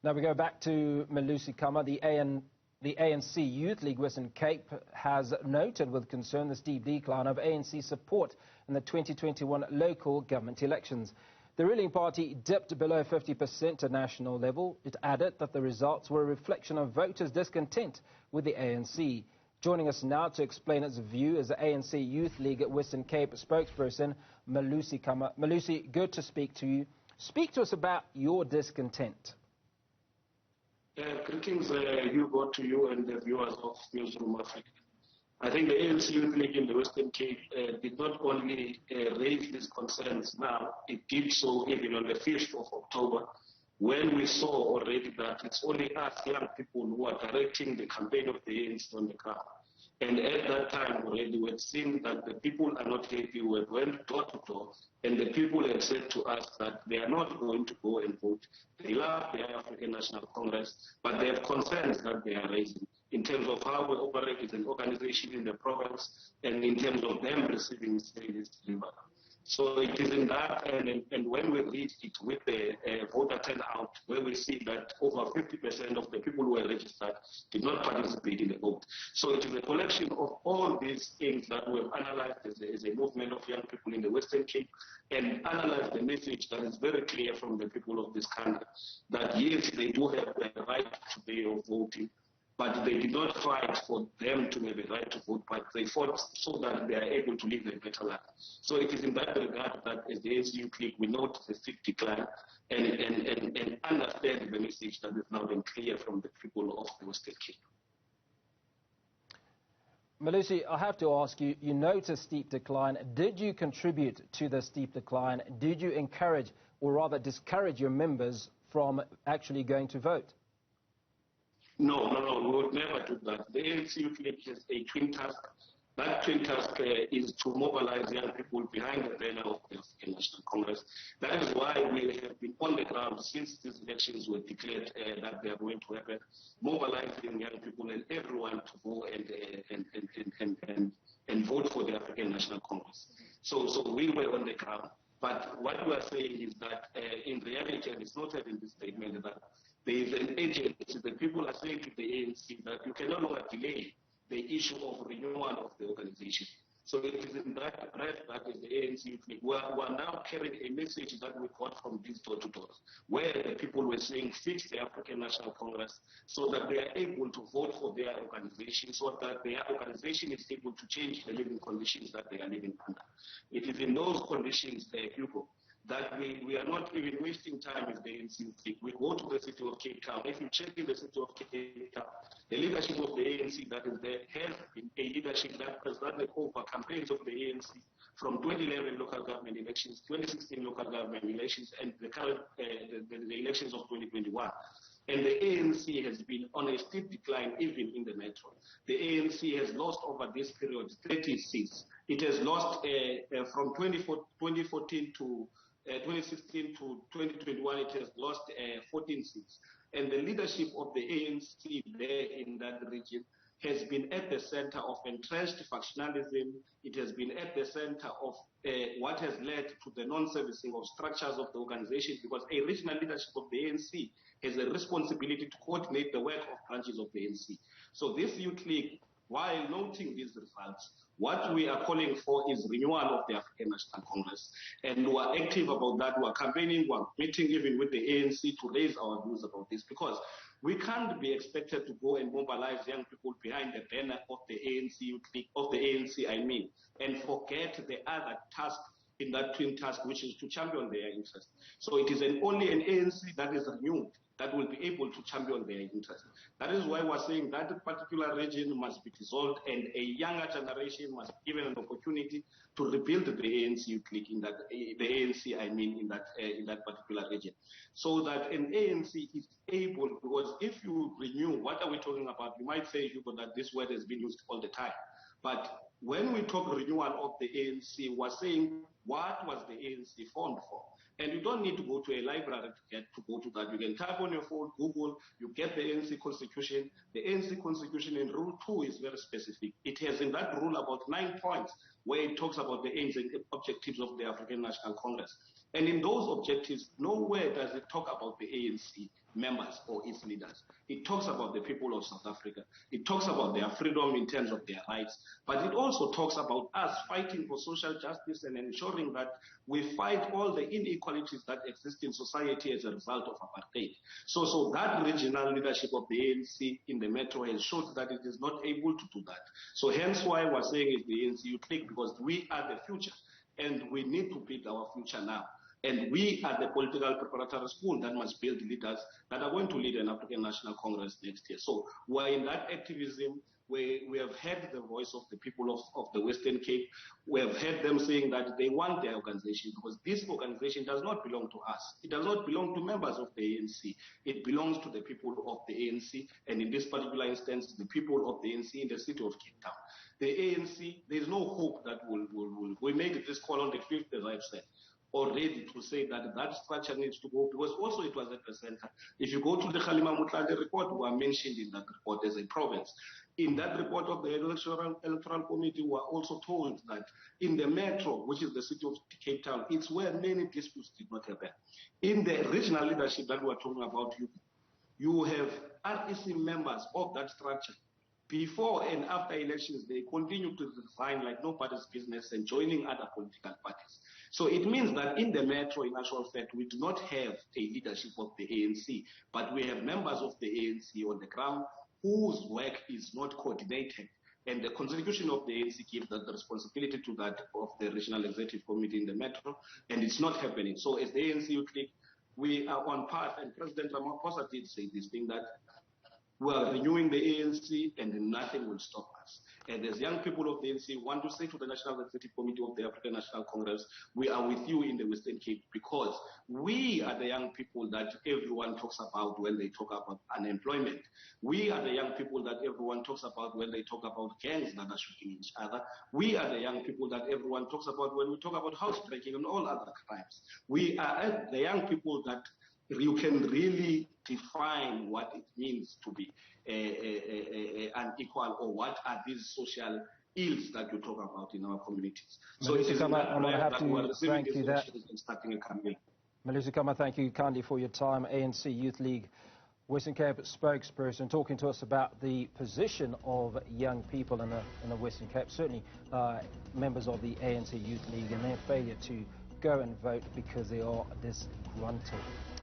Now we go back to Malusi Kama. The ANC Youth League Western Cape has noted with concern the steep decline of ANC support in the 2021 local government elections. The ruling party dipped below 50% at national level. It added that the results were a reflection of voters' discontent with the ANC. Joining us now to explain its view is the ANC Youth League Western Cape spokesperson, Malusi Kama. Malusi, good to speak to you. Speak to us about your discontent. Greetings, Hugo, to you and the viewers of Newzroom Afrika. I think the ANC Youth League in the Western Cape did not only raise these concerns now, it did so even on the 5th of October, when we saw already that it's only us young people who are directing the campaign of the ANC on the ground. And at that time already we had seen that the people are not happy. We went door to door, and the people had said to us that they are not going to go and vote. They love the African National Congress, but they have concerns that they are raising in terms of how we operate as an organization in the province and in terms of them receiving service delivered. So it is in that, and when we read it with the voter turnout, where we see that over 50% of the people who were registered did not participate in the vote. So it is a collection of all these things that we have analyzed as a movement of young people in the Western Cape, and analyzed the message that is very clear from the people of this country, that yes, they do have the right to be of voting, but they did not fight for them to have a right to vote, but they fought so that they are able to live a better life. So it is in that regard that as the ANC Youth League, we note the steep decline and understand the message that is now been clear from the people of the Western Cape. Malusi, I have to ask you, you note a steep decline. Did you contribute to the steep decline? Did you encourage, or rather discourage your members from actually going to vote? No, we would never do that. The ANC Youth League has a twin task. That twin task is to mobilize young people behind the banner of the African National Congress. That is why we have been on the ground since these elections were declared that they are going to happen, mobilizing young people and everyone to go and vote for the African National Congress. So we were on the ground. But what we are saying is that in reality, and it's noted in this statement, that there is an agency. The people are saying to the ANC that you can no longer delay the issue of renewal of the organization. So it is in that breath that is the ANC Youth League. We are now carrying a message that we got from these door-to-doors, where the people were saying fix the African National Congress so that they are able to vote for their organization, so that their organization is able to change the living conditions that they are living under. It is in those conditions, Hugo, that we are not even wasting time with the ANC Youth League. We go to the city of Cape Town. If you check in the city of Cape Town, the leadership of the ANC that is there has been a leadership that presided over campaigns of the ANC from 2011 local government elections, 2016 local government elections, and the current the elections of 2021. And the ANC has been on a steep decline even in the metro. The ANC has lost over this period 30 seats. It has lost from 2014 to 2016 to 2021, it has lost 14 seats. And the leadership of the ANC there in that region has been at the center of entrenched factionalism. It has been at the center of what has led to the non-servicing of structures of the organization, because a regional leadership of the ANC has a responsibility to coordinate the work of branches of the ANC. So this Youth League, while noting these results, what we are calling for is renewal of the African National Congress. And we are active about that. We are campaigning, we are meeting even with the ANC to raise our views about this, because we can't be expected to go and mobilize young people behind the banner of the ANC Youth League, of the ANC, and forget the other task in that twin task, which is to champion their interests. So it is only an ANC that is renewed that will be able to champion their interests. That is why we're saying that particular region must be dissolved, and a younger generation must be given an opportunity to rebuild the ANC Youth League in that, the ANC, in that particular region. So that an ANC is able, because if you renew, what are we talking about? You might say, Hugo, that this word has been used all the time. But when we talk renewal of the ANC, we're saying, what was the ANC formed for? And you don't need to go to a library to go to that. You can type on your phone, Google, you get the ANC Constitution. The ANC Constitution in Rule 2 is very specific. It has in that rule about 9 points where it talks about the aims and objectives of the African National Congress. And in those objectives, nowhere does it talk about the ANC. members or its leaders. It talks about the people of South Africa. It talks about their freedom in terms of their rights. But it also talks about us fighting for social justice and ensuring that we fight all the inequalities that exist in society as a result of apartheid. So that regional leadership of the ANC in the Metro has showed that it is not able to do that. So hence why we're saying is the ANC you click, because we are the future and we need to build our future now. And we are the political preparatory school that must build leaders that are going to lead an African National Congress next year. So we're in that activism. We have heard the voice of the people of the Western Cape. We have heard them saying that they want their organization, because this organization does not belong to us. It does not belong to members of the ANC. It belongs to the people of the ANC, and in this particular instance, the people of the ANC in the city of Cape Town. The ANC, there is no hope that we made this call on the 5th, as I've said, already, to say that that structure needs to go, because also it was at the center. If you go to the Kgalema Motlanthe report, we are mentioned in that report as a province. In that report of the electoral committee, we are also told that in the Metro, which is the city of Cape Town, it's where many disputes did not happen. In the regional leadership that we are talking about, you have REC members of that structure. Before and after elections, they continue to resign like nobody's business and joining other political parties. So it means that in the Metro, in actual fact, we do not have a leadership of the ANC, but we have members of the ANC on the ground whose work is not coordinated. And the constitution of the ANC gives that the responsibility to that of the Regional Executive Committee in the Metro, and it's not happening. So as the ANC, we are on path, and President Ramaphosa did say this thing, that we are renewing the ANC and nothing will stop us. And as young people of the ANC, want to say to the National Executive Committee of the African National Congress, we are with you in the Western Cape, because we are the young people that everyone talks about when they talk about unemployment. We are the young people that everyone talks about when they talk about gangs that are shooting each other. We are the young people that everyone talks about when we talk about housebreaking and all other crimes. We are the young people that you can really define what it means to be unequal, or what are these social ills that you talk about in our communities. So it is in that way that we are receiving these issues and starting a campaign. Malusi Kama, thank you kindly for your time. ANC Youth League Western Cape spokesperson, talking to us about the position of young people in the Western Cape, certainly members of the ANC Youth League, and their failure to go and vote because they are disgruntled.